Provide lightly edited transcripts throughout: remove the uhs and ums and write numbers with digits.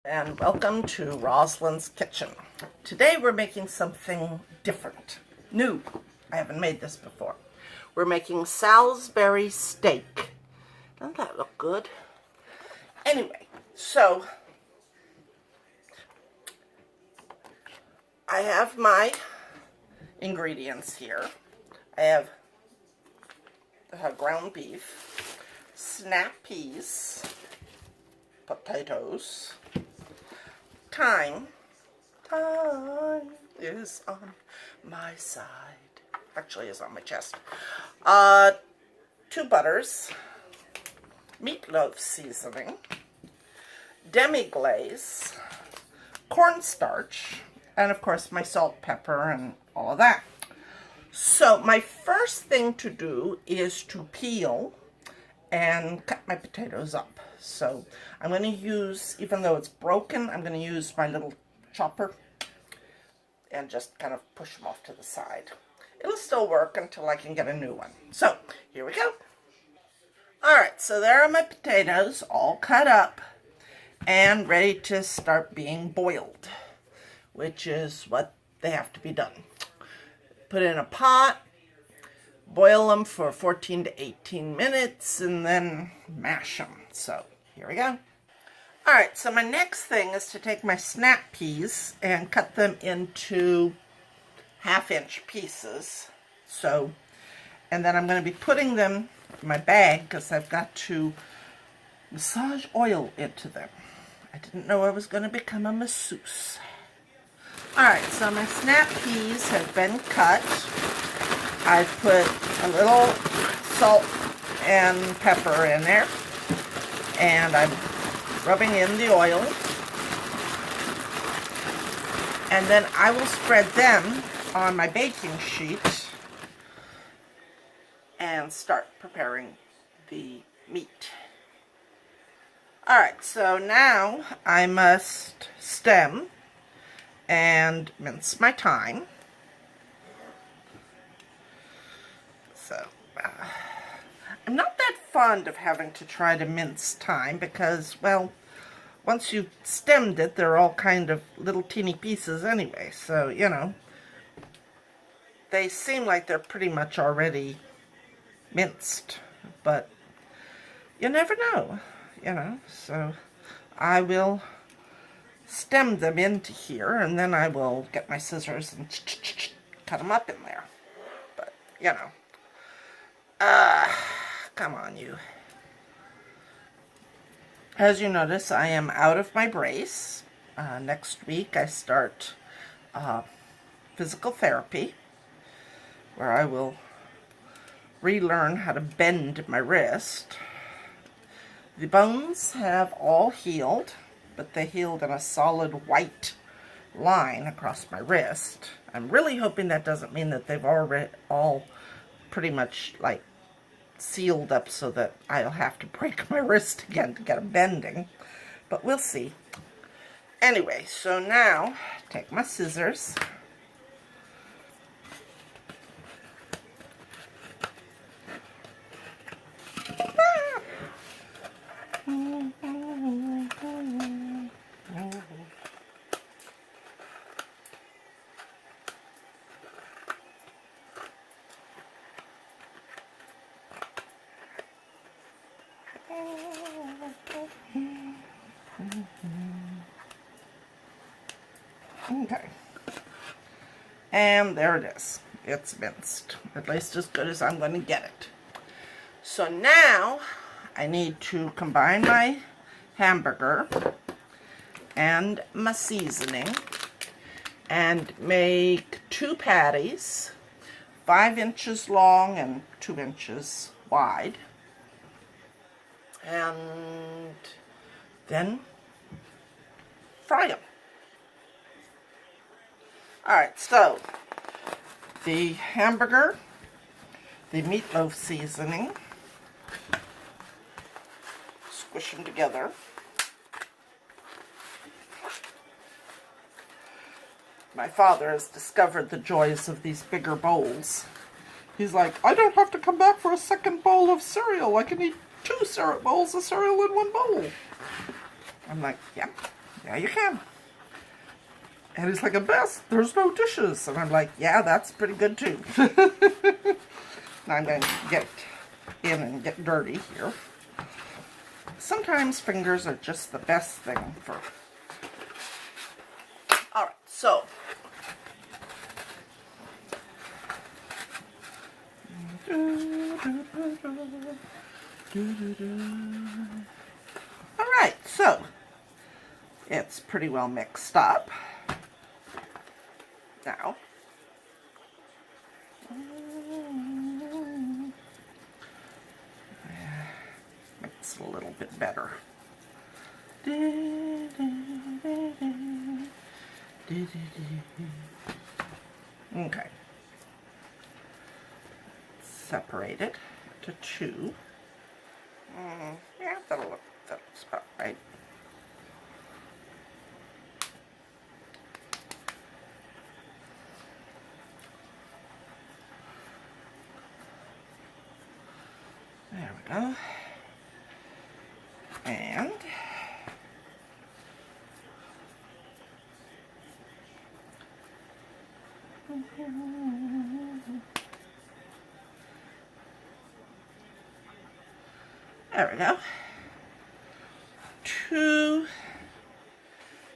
And welcome to Rosalind's Kitchen. Today we're making something different, new. I haven't made this before. We're making Salisbury steak. Doesn't that look good? Anyway, so I have my ingredients here. I have ground beef, snap peas, potatoes, Time is on my side. Actually, is on my chest. 2 butters, meatloaf seasoning, demi-glaze, cornstarch, and of course my salt, pepper, and all of that. So my first thing to do is to peel and cut my potatoes up. So I'm going to use, even though it's broken, I'm going to use my little chopper and just kind of push them off to the side. It'll still work until I can get a new one. So here we go. Alright, so there are my potatoes all cut up and ready to start being boiled, which is what they have to be done. Put in a pot, boil them for 14 to 18 minutes, and then mash them. So, here we go. Alright, so my next thing is to take my snap peas and cut them into 1/2-inch pieces. So, and then I'm going to be putting them in my bag because I've got to massage oil into them. I didn't know I was going to become a masseuse. Alright, so my snap peas have been cut. I've put a little salt and pepper in there, and I'm rubbing in the oil, and then I will spread them on my baking sheet and start preparing the meat. Alright, so now I must stem and mince my thyme. So, I'm not that fond of having to try to mince thyme because, well, once you've stemmed it, they're all kind of little teeny pieces anyway. So, you know, they seem like they're pretty much already minced, but you never know, you know. So I will stem them into here, and then I will get my scissors and cut them up in there. But, you know. Come on, you. As you notice, I am out of my brace. Next week I start physical therapy, where I will relearn how to bend my wrist. The bones have all healed, but they healed in a solid white line across my wrist. I'm really hoping that doesn't mean that they've already all pretty much like sealed up so that I'll have to break my wrist again to get them bending, but we'll see. Anyway, so now take my scissors Okay. And there it is. It's minced. At least as good as I'm going to get it. So now I need to combine my hamburger and my seasoning and make 2 patties, 5 inches long and 2 inches wide. And then fry them. Alright, so the hamburger, the meatloaf seasoning, squish them together. My father has discovered the joys of these bigger bowls. He's like, I don't have to come back for a second bowl of cereal. I can eat 2 bowls of cereal in 1 bowl. I'm like, yep, Yeah, you can. And he's like, at best, there's no dishes. And I'm like, yeah, that's pretty good too. Now I'm going to get in and get dirty here. Sometimes fingers are just the best thing for... Alright, so... Alright, so... it's pretty well mixed up. Now... it's a little bit better. Okay. Separate it to two. Yeah, that looks about right. There we go. And there we go. 2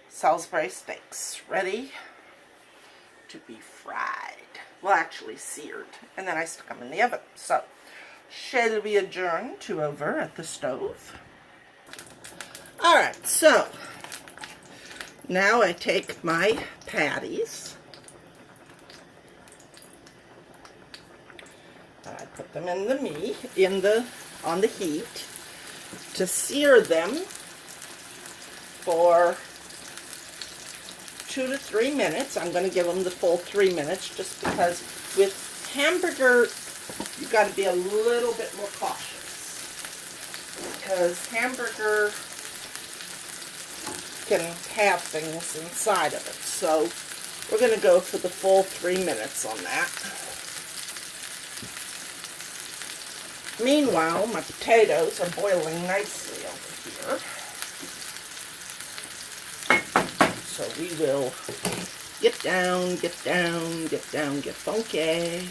Salisbury steaks ready to be fried. Well, actually seared. And then I stick them in the oven. So, shall we adjourn to over at the stove? Alright, so now I take my patties. I put them in the meat, on the heat to sear them for 2 to 3 minutes. I'm going to give them the full 3 minutes just because with hamburger you've got to be a little bit more cautious because hamburger can have things inside of it. So we're going to go for the full 3 minutes on that. Meanwhile, my potatoes are boiling nicely over here. So we will get down, get funky.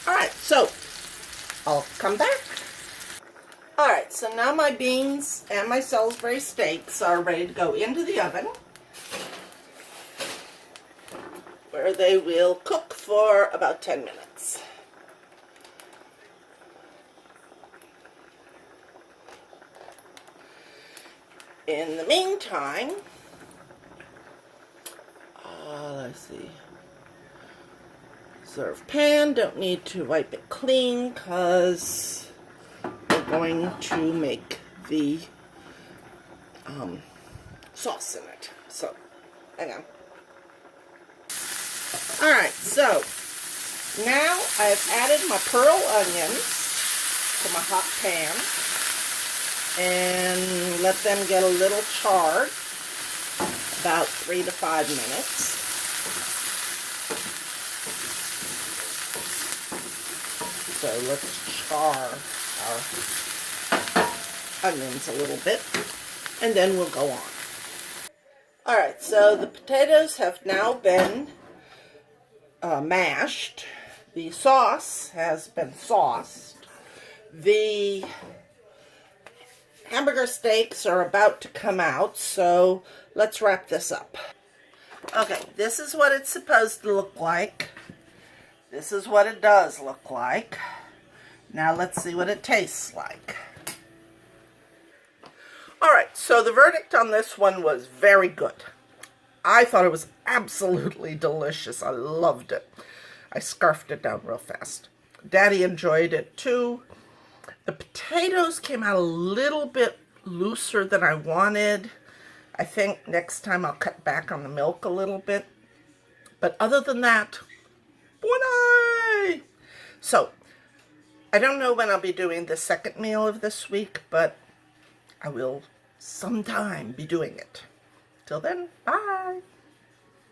Alright, so I'll come back. Alright, so now my beans and my Salisbury steaks are ready to go into the oven, where they will cook for about 10 minutes. In the meantime, let's see, serve pan, don't need to wipe it clean because we're going to make the sauce in it. So, hang on. Alright, so now I've added my pearl onions to my hot pan and let them get a little charred, about 3 to 5 minutes. So let's char our onions a little bit, and then we'll go on. Alright, so the potatoes have now been mashed. The sauce has been sauced. The hamburger steaks are about to come out, so let's wrap this up. Okay, this is what it's supposed to look like. This is what it does look like. Now let's see what it tastes like. Alright, so the verdict on this one was very good. I thought it was absolutely delicious. I loved it. I scarfed it down real fast. Daddy enjoyed it too. The potatoes came out a little bit looser than I wanted. I think next time I'll cut back on the milk a little bit. But other than that, buonai! So, I don't know when I'll be doing the second meal of this week, but I will sometime be doing it. Till then, bye!